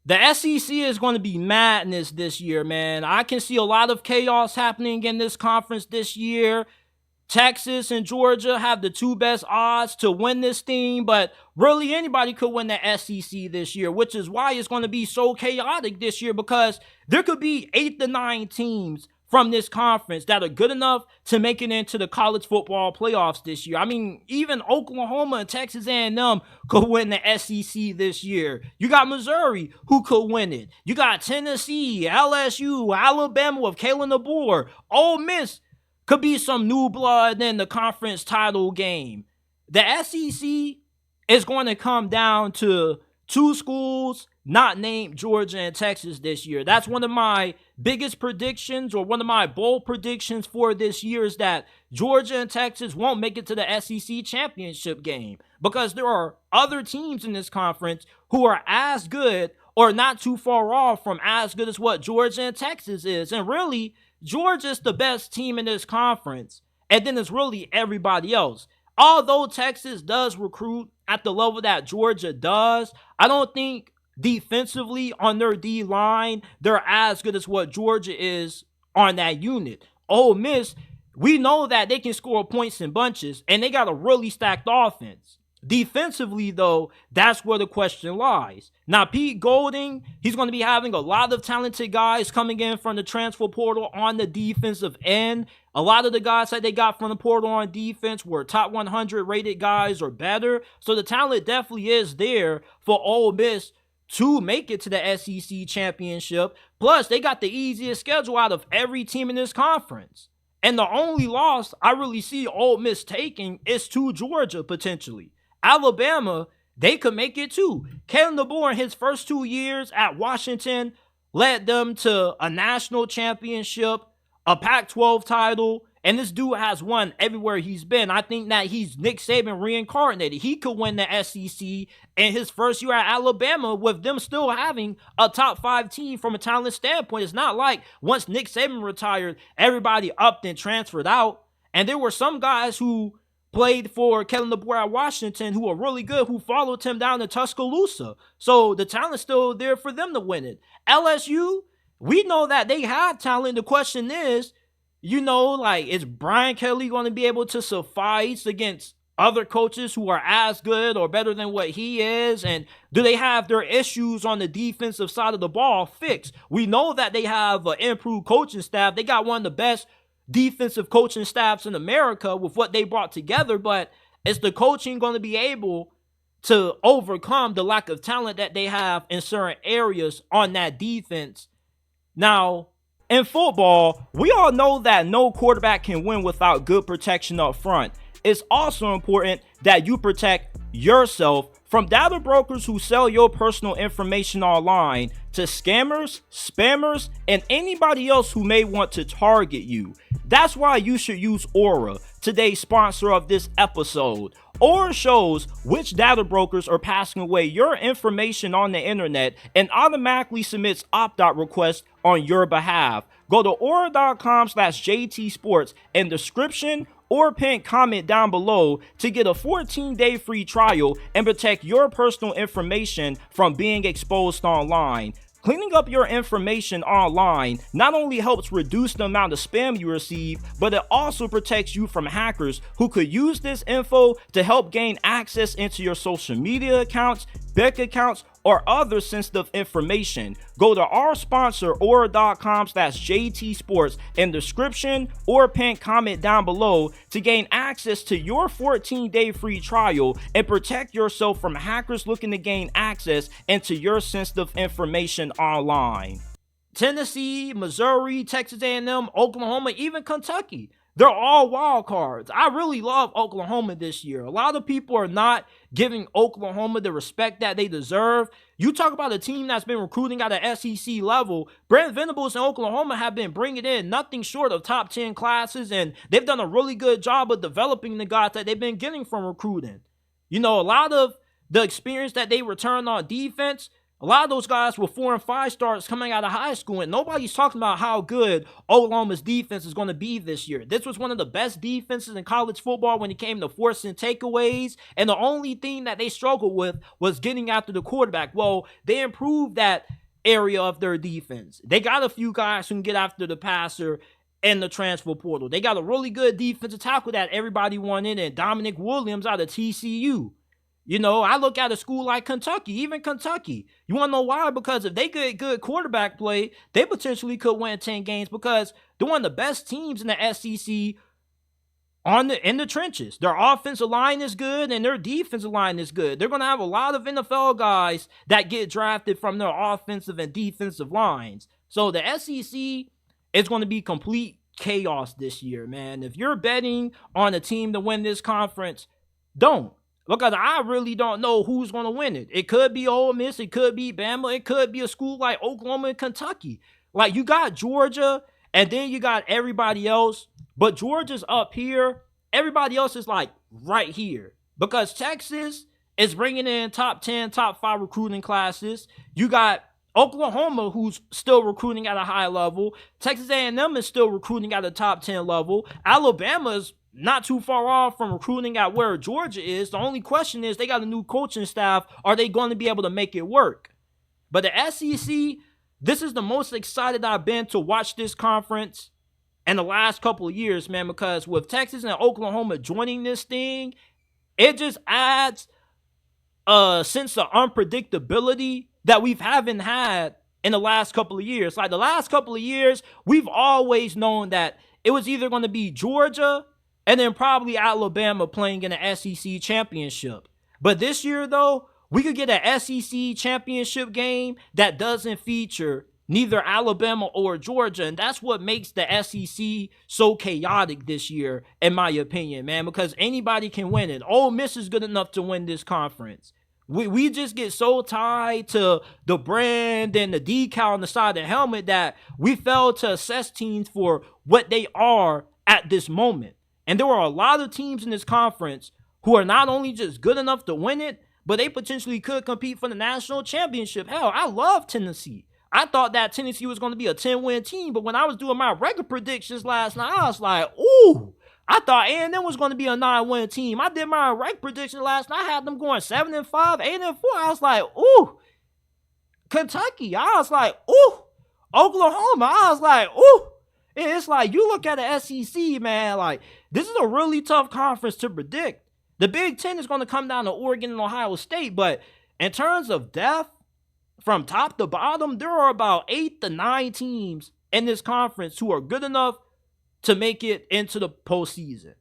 The SEC is going to be madness this year, man. I can see a lot of chaos happening in this conference this year. Texas and Georgia have the two best odds to win this thing, but really anybody could win the SEC this year, which is why it's going to be so chaotic this year, because there could be 8 to 9 teams from this conference that are good enough to make it into the college football playoffs this year. I mean, even Oklahoma and Texas A&M could win the SEC this year. You got Missouri, who could win it. You got Tennessee, LSU, Alabama with Kalen DeBoer. Ole Miss could be some new blood in the conference title game. The SEC is going to come down to two schools not named Georgia and Texas this year. That's one of my biggest predictions, or one of my bold predictions for this year, is that Georgia and Texas won't make it to the SEC championship game, because there are other teams in this conference who are as good or not too far off from as good as what Georgia and Texas is. And really, Georgia's the best team in this conference, and then it's really everybody else. Although Texas does recruit at the level that Georgia does, I don't think defensively on their D-line, they're as good as what Georgia is on that unit. Ole Miss, we know that they can score points in bunches, and they got a really stacked offense. Defensively, though, that's where the question lies. Now, Pete Golding, he's going to be having a lot of talented guys coming in from the transfer portal on the defensive end. A lot of the guys that they got from the portal on defense were top 100 rated guys or better. So the talent definitely is there for Ole Miss to make it to the SEC championship. Plus, they got the easiest schedule out of every team in this conference. And the only loss I really see Ole Miss taking is to Georgia, potentially. Alabama, they could make it too. Kalen DeBoer, in his first 2 years at Washington, led them to a national championship, a Pac-12 title, and this dude has won everywhere he's been. I think that he's Nick Saban reincarnated. He could win the SEC in his first year at Alabama with them still having a top 5 team from a talent standpoint. It's not like once Nick Saban retired, everybody upped and transferred out. And there were some guys who played for Kellen DeBoer at Washington who are really good, who followed him down to Tuscaloosa. So the talent's still there for them to win it. LSU, we know that they have talent. The question is, is Brian Kelly going to be able to suffice against other coaches who are as good or better than what he is? And do they have their issues on the defensive side of the ball fixed? We know that they have an improved coaching staff. They got one of the best defensive coaching staffs in America with what they brought together, but is the coaching going to be able to overcome the lack of talent that they have in certain areas on that defense? Now, in football, we all know that no quarterback can win without good protection up front. It's also important that you protect yourself from data brokers who sell your personal information online to scammers, spammers, and anybody else who may want to target you. That's why you should use Aura, today's sponsor of this episode. Aura shows which data brokers are passing away your information on the internet and automatically submits opt-out requests on your behalf. Go to aura.com/JTSports in description or pin comment down below to get a 14-day free trial and protect your personal information from being exposed online. Cleaning up your information online not only helps reduce the amount of spam you receive, but it also protects you from hackers who could use this info to help gain access into your social media accounts, bank accounts, or other sensitive information. Go to our sponsor, aura.com/JTSports in the description or pin comment down below to gain access to your 14-day free trial and protect yourself from hackers looking to gain access into your sensitive information online. Tennessee, Missouri, Texas A&M, Oklahoma, even Kentucky, they're all wild cards. I really love Oklahoma this year. A lot of people are not giving Oklahoma the respect that they deserve. You talk about a team that's been recruiting at an SEC level. Brent Venables and Oklahoma have been bringing in nothing short of top 10 classes, and they've done a really good job of developing the guys that they've been getting from recruiting. A lot of the experience that they return on defense, A lot of those guys were 4 and 5 stars coming out of high school, and nobody's talking about how good Oklahoma's defense is going to be this year. This was one of the best defenses in college football when it came to forcing takeaways, and the only thing that they struggled with was getting after the quarterback. Well, they improved that area of their defense. They got a few guys who can get after the passer in the transfer portal. They got a really good defensive tackle that everybody wanted, and Dominic Williams out of TCU. You know, I look at a school like Kentucky, even Kentucky. You want to know why? Because if they get good quarterback play, they potentially could win 10 games because they're one of the best teams in the SEC in the trenches. Their offensive line is good and their defensive line is good. They're going to have a lot of NFL guys that get drafted from their offensive and defensive lines. So the SEC is going to be complete chaos this year, man. If you're betting on a team to win this conference, don't. Because I really don't know who's going to win it. It could be Ole Miss. It could be Bama. It could be a school like Oklahoma and Kentucky. Like, you got Georgia, and then you got everybody else. But Georgia's up here. Everybody else is, like, right here. Because Texas is bringing in top 10, top 5 recruiting classes. You got Oklahoma, who's still recruiting at a high level. Texas A&M is still recruiting at a top 10 level. Alabama's not too far off from recruiting at where Georgia is. The only question is they got a new coaching staff. Are they going to be able to make it work? But the SEC, this is the most excited I've been to watch this conference in the last couple of years, man, because with Texas and Oklahoma joining this thing, it just adds a sense of unpredictability that we haven't had in the last couple of years. Like, the last couple of years, we've always known that it was either going to be Georgia and then probably Alabama playing in the SEC championship. But this year, though, we could get an SEC championship game that doesn't feature neither Alabama or Georgia. And that's what makes the SEC so chaotic this year, in my opinion, man, because anybody can win it. Ole Miss is good enough to win this conference. We just get so tied to the brand and the decal on the side of the helmet that we fail to assess teams for what they are at this moment. And there are a lot of teams in this conference who are not only just good enough to win it, but they potentially could compete for the national championship. Hell, I love Tennessee. I thought that Tennessee was going to be a 10-win team, but when I was doing my record predictions last night, I was like, ooh, I thought A&M was going to be a 9-win team. I did my record prediction last night. I had them going 7-5, 8-4. I was like, ooh, Kentucky. I was like, ooh, Oklahoma. I was like, ooh. It's like, you look at the SEC, man, like, this is a really tough conference to predict. The Big Ten is going to come down to Oregon and Ohio State, but in terms of depth, from top to bottom, there are about 8 to 9 teams in this conference who are good enough to make it into the postseason.